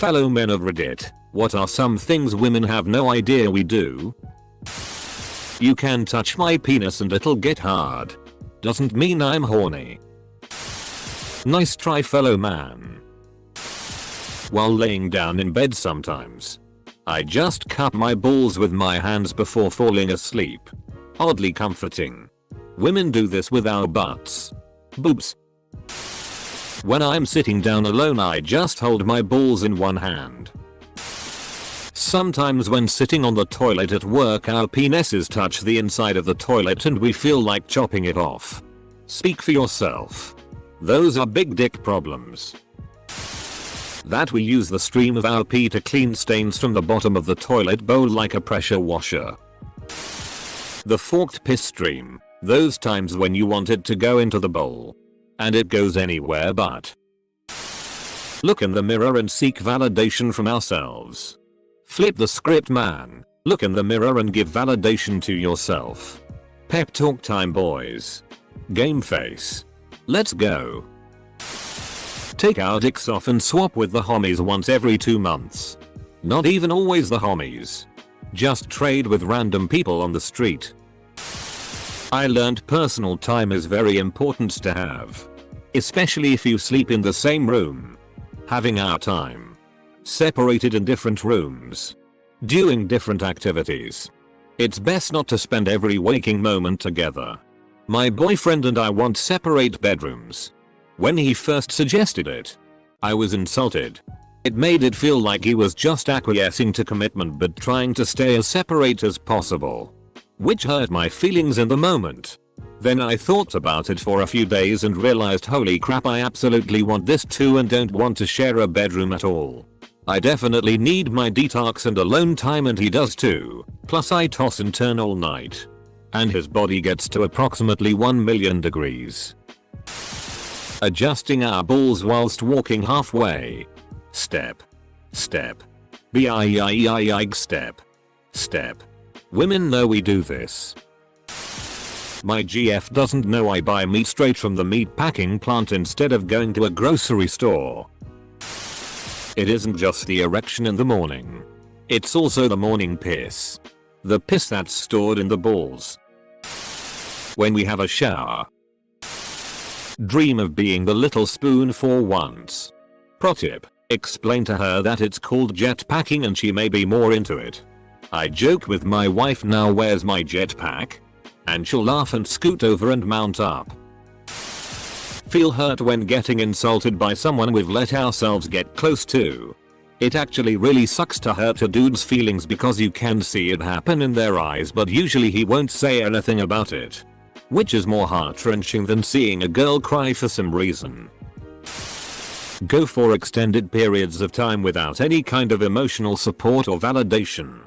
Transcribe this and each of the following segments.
Fellow men of Reddit, what are some things women have no idea we do? You can touch my penis and it'll get hard. Doesn't mean I'm horny. Nice try, fellow man. While laying down in bed sometimes, I just cup my balls with my hands before falling asleep. Oddly comforting. Women do this with our butts. Boobs. When I'm sitting down alone, I just hold my balls in one hand. Sometimes when sitting on the toilet at work, our penises touch the inside of the toilet and we feel like chopping it off. Speak for yourself. Those are big dick problems. That we use the stream of our pee to clean stains from the bottom of the toilet bowl like a pressure washer. The forked piss stream. Those times when you want it to go into the bowl. And it goes anywhere but. Look in the mirror and seek validation from ourselves. Flip the script, man. Look in the mirror and give validation to yourself. Pep talk time, boys. Game face. Let's go. Take our dicks off and swap with the homies once every 2 months. Not even always the homies. Just trade with random people on the street. I learned personal time is very important to have. Especially if you sleep in the same room. Having our time separated in different rooms. Doing different activities. It's best not to spend every waking moment together. My boyfriend and I want separate bedrooms. When he first suggested it, I was insulted. It made it feel like he was just acquiescing to commitment but trying to stay as separate as possible. Which hurt my feelings in the moment. Then I thought about it for a few days and realized, holy crap, I absolutely want this too and don't want to share a bedroom at all. I definitely need my detox and alone time and he does too. Plus I toss and turn all night. And his body gets to approximately 1 million degrees. Adjusting our balls whilst walking halfway. Step. Step. B-I-I-I-I step. Step. Women know we do this. My GF doesn't know I buy meat straight from the meat packing plant instead of going to a grocery store. It isn't just the erection in the morning. It's also the morning piss. The piss that's stored in the balls. When we have a shower. Dream of being the little spoon for once. Pro tip, explain to her that it's called jet packing and she may be more into it. I joke with my wife now, where's my jetpack? And she'll laugh and scoot over and mount up. Feel hurt when getting insulted by someone we've let ourselves get close to. It actually really sucks to hurt a dude's feelings because you can see it happen in their eyes, but usually he won't say anything about it. Which is more heart-wrenching than seeing a girl cry for some reason. Go for extended periods of time without any kind of emotional support or validation.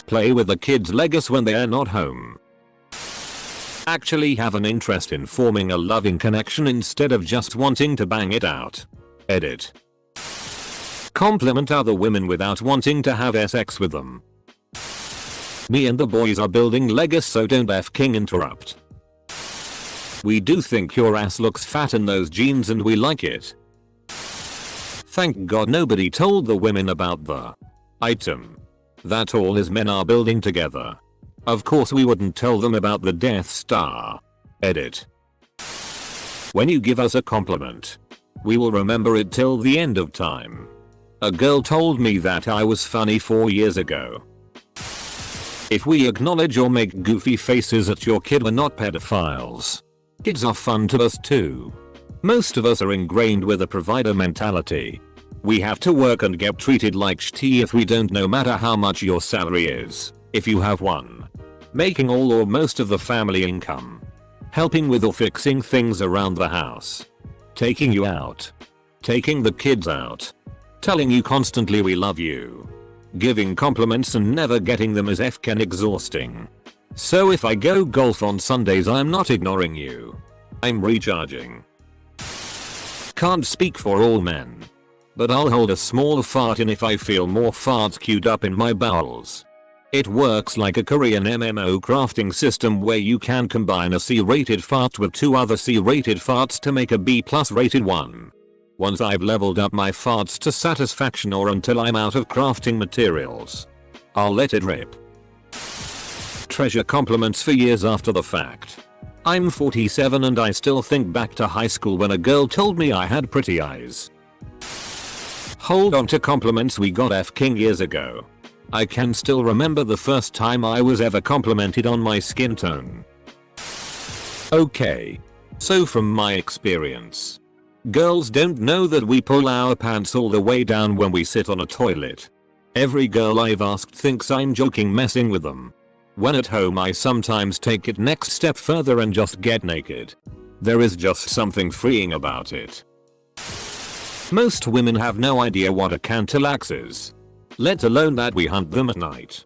Play with the kids' Legos when they're not home. Actually have an interest in forming a loving connection instead of just wanting to bang it out. Edit. Compliment other women without wanting to have sex with them. Me and the boys are building Legos, so don't f***ing interrupt. We do think your ass looks fat in those jeans and we like it. Thank God nobody told the women about the item that all his men are building together. Of course we wouldn't tell them about the Death Star. Edit. When you give us a compliment, we will remember it till the end of time. A girl told me that I was funny 4 years ago. If we acknowledge or make goofy faces at your kid, we're not pedophiles. Kids are fun to us too. Most of us are ingrained with a provider mentality. We have to work and get treated like shit if we don't, no matter how much your salary is, if you have one. Making all or most of the family income. Helping with or fixing things around the house. Taking you out. Taking the kids out. Telling you constantly we love you. Giving compliments and never getting them is f***ing exhausting. So if I go golf on Sundays, I'm not ignoring you. I'm recharging. Can't speak for all men. But I'll hold a small fart in if I feel more farts queued up in my bowels. It works like a Korean MMO crafting system where you can combine a C-rated fart with 2 other C-rated farts to make a B+ rated one. Once I've leveled up my farts to satisfaction or until I'm out of crafting materials, I'll let it rip. Treasure compliments for years after the fact. I'm 47 and I still think back to high school when a girl told me I had pretty eyes. Hold on to compliments we got f***ing years ago. I can still remember the first time I was ever complimented on my skin tone. Okay. So from my experience, girls don't know that we pull our pants all the way down when we sit on a toilet. Every girl I've asked thinks I'm joking messing with them. When at home I sometimes take it next step further and just get naked. There is just something freeing about it. Most women have no idea what a cantilax is, let alone that we hunt them at night.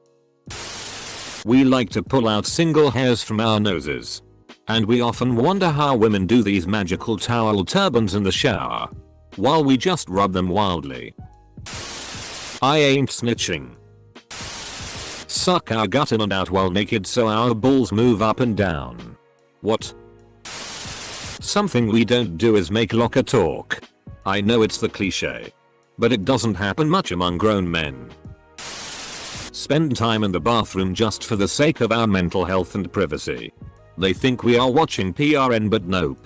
We like to pull out single hairs from our noses, and we often wonder how women do these magical towel turbans in the shower, while we just rub them wildly. I ain't snitching. Suck our gut in and out while naked so our balls move up and down. What? Something we don't do is make locker talk. I know it's the cliche, but it doesn't happen much among grown men. Spend time in the bathroom just for the sake of our mental health and privacy. They think we are watching PRN, but nope.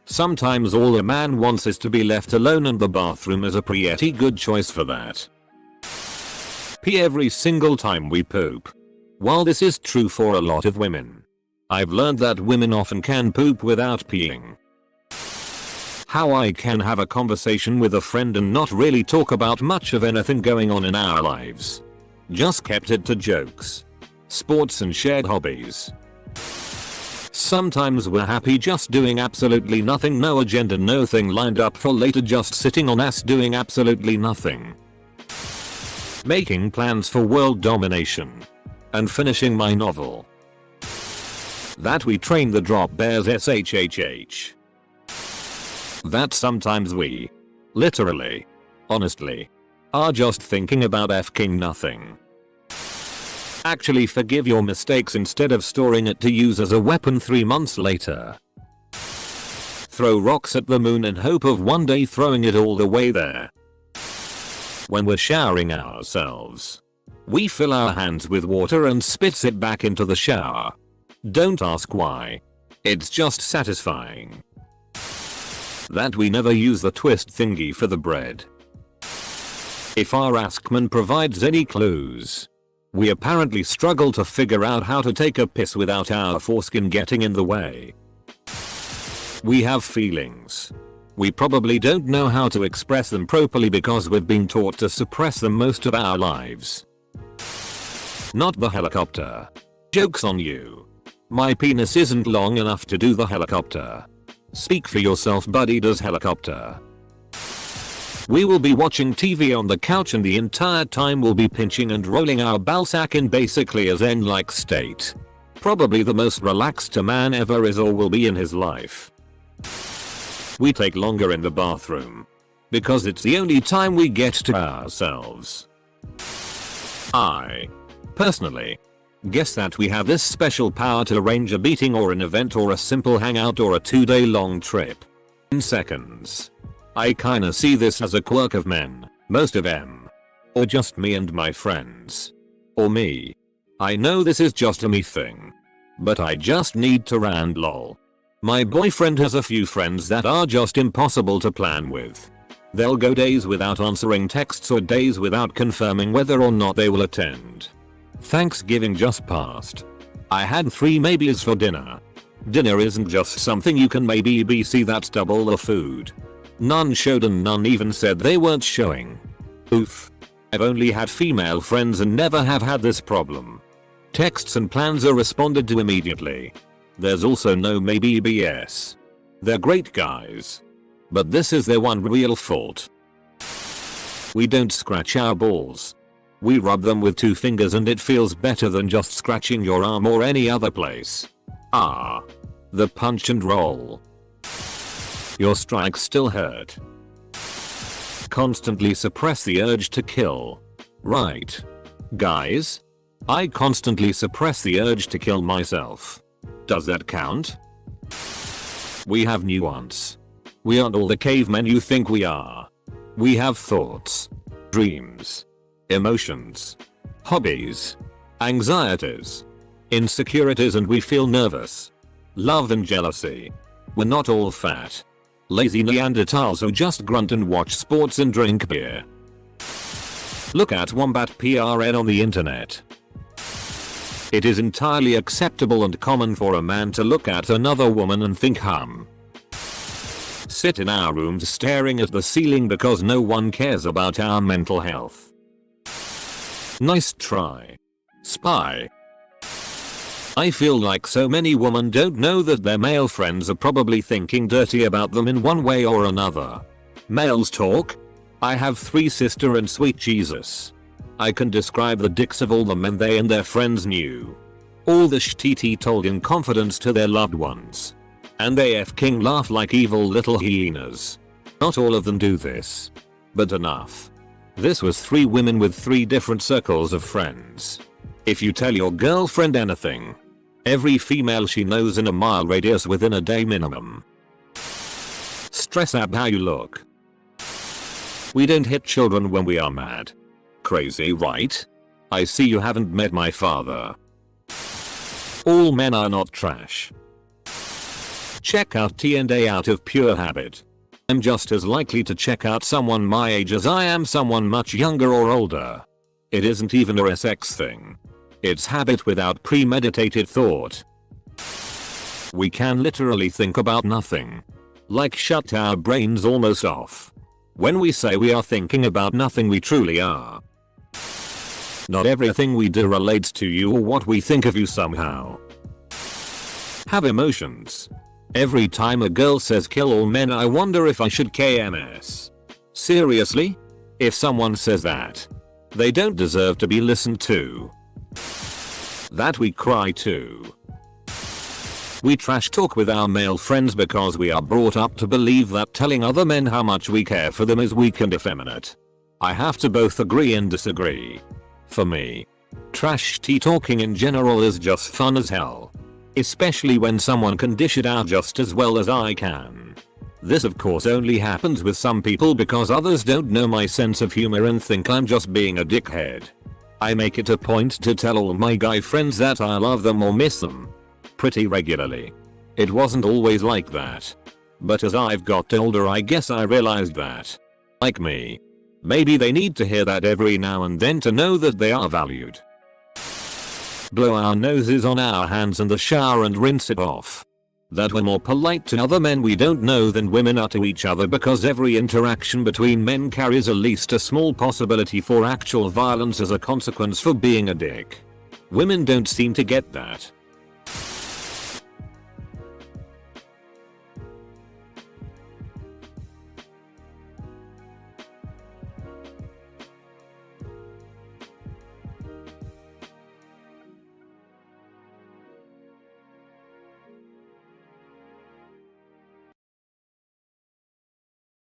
Sometimes all a man wants is to be left alone, and the bathroom is a pretty good choice for that. Pee every single time we poop. While this is true for a lot of women, I've learned that women often can poop without peeing. How I can have a conversation with a friend and not really talk about much of anything going on in our lives. Just kept it to jokes, sports and shared hobbies. Sometimes we're happy just doing absolutely nothing, no agenda, no thing lined up for later, just sitting on ass doing absolutely nothing. Making plans for world domination. And finishing my novel. That we train the drop bears shhh. That sometimes we, literally, honestly, are just thinking about f***ing nothing. Actually forgive your mistakes instead of storing it to use as a weapon 3 months later. Throw rocks at the moon in hope of one day throwing it all the way there. When we're showering ourselves, we fill our hands with water and spits it back into the shower. Don't ask why. It's just satisfying. That we never use the twist thingy for the bread. If our Askman provides any clues, we apparently struggle to figure out how to take a piss without our foreskin getting in the way. We have feelings. We probably don't know how to express them properly because we've been taught to suppress them most of our lives. Not the helicopter. Joke's on you. My penis isn't long enough to do the helicopter. Speak for yourself, buddy. Does helicopter. We will be watching TV on the couch and the entire time we'll be pinching and rolling our ballsack in basically a zen-like state. Probably the most relaxed a man ever is or will be in his life. We take longer in the bathroom because it's the only time we get to ourselves. I, personally, guess that we have this special power to arrange a meeting or an event or a simple hangout or a 2-day long trip in seconds. I kinda see this as a quirk of men, most of them. Or just me and my friends. Or me. I know this is just a me thing. But I just need to rant lol. My boyfriend has a few friends that are just impossible to plan with. They'll go days without answering texts or days without confirming whether or not they will attend. Thanksgiving just passed. I had 3 maybes for dinner. Dinner isn't just something you can maybe see, that's double the food. None showed and none even said they weren't showing. Oof. I've only had female friends and never have had this problem. Texts and plans are responded to immediately. There's also no maybe BS. They're great guys. But this is their one real fault. We don't scratch our balls. We rub them with 2 fingers and it feels better than just scratching your arm or any other place. Ah. The punch and roll. Your strikes still hurt. Constantly suppress the urge to kill. Right. Guys? I constantly suppress the urge to kill myself. Does that count? We have nuance. We aren't all the cavemen you think we are. We have thoughts, dreams, emotions, hobbies, anxieties, insecurities, and we feel nervous, love and jealousy. We're not all fat, lazy Neanderthals who just grunt and watch sports and drink beer. Look at Wombat PRN on the internet. It is entirely acceptable and common for a man to look at another woman and think sit in our rooms staring at the ceiling because no one cares about our mental health. Nice try, spy. I feel like so many women don't know that their male friends are probably thinking dirty about them in one way or another. Males talk. I have 3 sisters and sweet Jesus. I can describe the dicks of all the men they and their friends knew. All the sh*t told in confidence to their loved ones. And they f***ing laugh like evil little hyenas. Not all of them do this. But enough. This was 3 women with 3 different circles of friends. If you tell your girlfriend anything, every female she knows in a mile radius within a day minimum. Stress out how you look. We don't hit children when we are mad. Crazy, right? I see you haven't met my father. All men are not trash. Check out T&A out of pure habit. I'm just as likely to check out someone my age as I am someone much younger or older. It isn't even a sex thing. It's habit without premeditated thought. We can literally think about nothing. Like shut our brains almost off. When we say we are thinking about nothing, we truly are. Not everything we do relates to you or what we think of you somehow. Have emotions. Every time a girl says kill all men, I wonder if I should KMS. Seriously? If someone says that, they don't deserve to be listened to. That we cry too. We trash talk with our male friends because we are brought up to believe that telling other men how much we care for them is weak and effeminate. I have to both agree and disagree. For me, trash talking in general is just fun as hell. Especially when someone can dish it out just as well as I can. This of course only happens with some people because others don't know my sense of humor and think I'm just being a dickhead. I make it a point to tell all my guy friends that I love them or miss them. Pretty regularly. It wasn't always like that. But as I've got older, I guess I realized that, like me, maybe they need to hear that every now and then to know that they are valued. Blow our noses on our hands in the shower and rinse it off. That we're more polite to other men we don't know than women are to each other because every interaction between men carries at least a small possibility for actual violence as a consequence for being a dick. Women don't seem to get that.